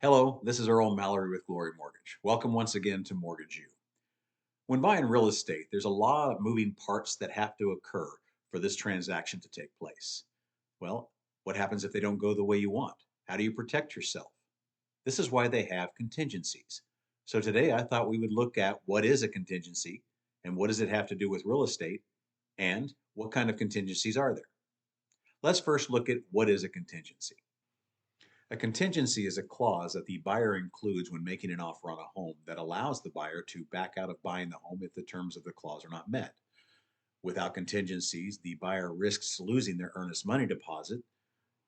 Hello, this is Earl Mallory with Glory Mortgage. Welcome once again to Mortgage U. When buying real estate, there's a lot of moving parts that have to occur for this transaction to take place. Well, what happens if they don't go the way you want? How do you protect yourself? This is why they have contingencies. So today I thought we would look at what is a contingency and what does it have to do with real estate and what kind of contingencies are there. Let's first look at what is a contingency. A contingency is a clause that the buyer includes when making an offer on a home that allows the buyer to back out of buying the home if the terms of the clause are not met. Without contingencies, the buyer risks losing their earnest money deposit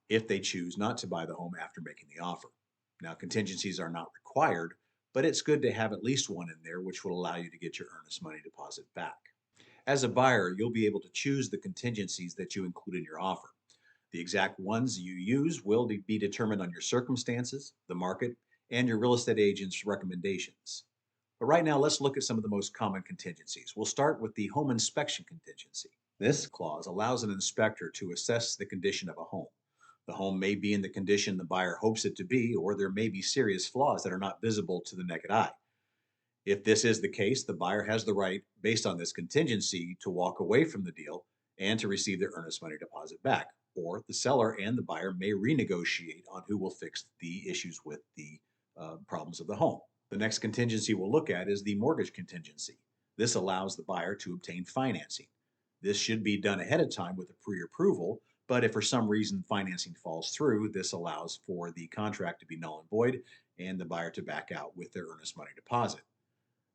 if they choose not to buy the home after making the offer. Now, contingencies are not required, but it's good to have at least one in there which will allow you to get your earnest money deposit back. As a buyer, you'll be able to choose the contingencies that you include in your offer. The exact ones you use will be determined on your circumstances, the market, and your real estate agent's recommendations. But right now, let's look at some of the most common contingencies. We'll start with the home inspection contingency. This clause allows an inspector to assess the condition of a home. The home may be in the condition the buyer hopes it to be, or there may be serious flaws that are not visible to the naked eye. If this is the case, the buyer has the right, based on this contingency, to walk away from the deal and to receive their earnest money deposit back. Or the seller and the buyer may renegotiate on who will fix the issues with the problems of the home. The next contingency we'll look at is the mortgage contingency. This allows the buyer to obtain financing. This should be done ahead of time with a pre-approval, but if for some reason financing falls through, this allows for the contract to be null and void and the buyer to back out with their earnest money deposit.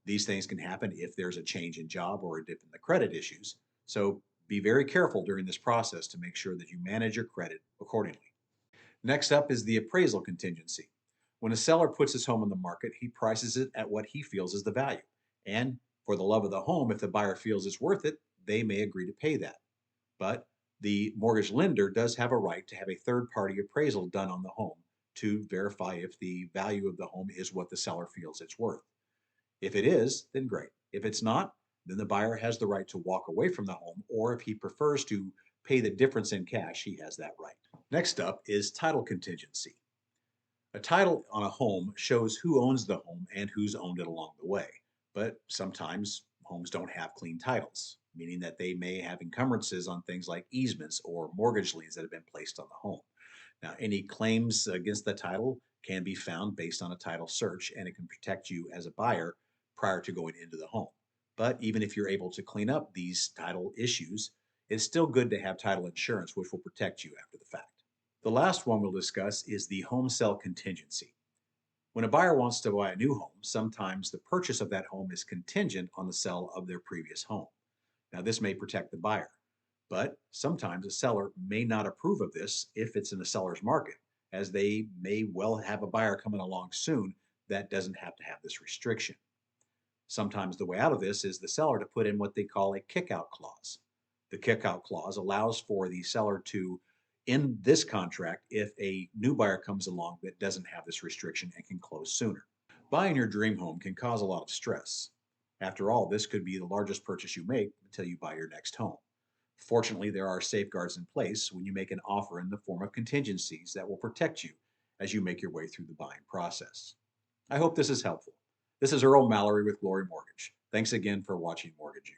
These things can happen if there's a change in job or a dip in the credit issues. So be very careful during this process to make sure that you manage your credit accordingly. Next up is the appraisal contingency. When a seller puts his home on the market, he prices it at what he feels is the value. And for the love of the home, if the buyer feels it's worth it, they may agree to pay that. But the mortgage lender does have a right to have a third party appraisal done on the home to verify if the value of the home is what the seller feels it's worth. If it is, then great. If it's not, then the buyer has the right to walk away from the home, or if he prefers to pay the difference in cash, he has that right. Next up is title contingency. A title on a home shows who owns the home and who's owned it along the way. But sometimes homes don't have clean titles, meaning that they may have encumbrances on things like easements or mortgage liens that have been placed on the home. Now, any claims against the title can be found based on a title search, and it can protect you as a buyer prior to going into the home. But even if you're able to clean up these title issues, it's still good to have title insurance, which will protect you after the fact. The last one we'll discuss is the home sale contingency. When a buyer wants to buy a new home, sometimes the purchase of that home is contingent on the sale of their previous home. Now, this may protect the buyer, but sometimes a seller may not approve of this if it's in a seller's market, as they may well have a buyer coming along soon that doesn't have to have this restriction. Sometimes the way out of this is the seller to put in what they call a kickout clause. The kickout clause allows for the seller to end this contract if a new buyer comes along that doesn't have this restriction and can close sooner. Buying your dream home can cause a lot of stress. After all, this could be the largest purchase you make until you buy your next home. Fortunately, there are safeguards in place when you make an offer in the form of contingencies that will protect you as you make your way through the buying process. I hope this is helpful. This is Earl Mallory with Glory Mortgage. Thanks again for watching Mortgage U.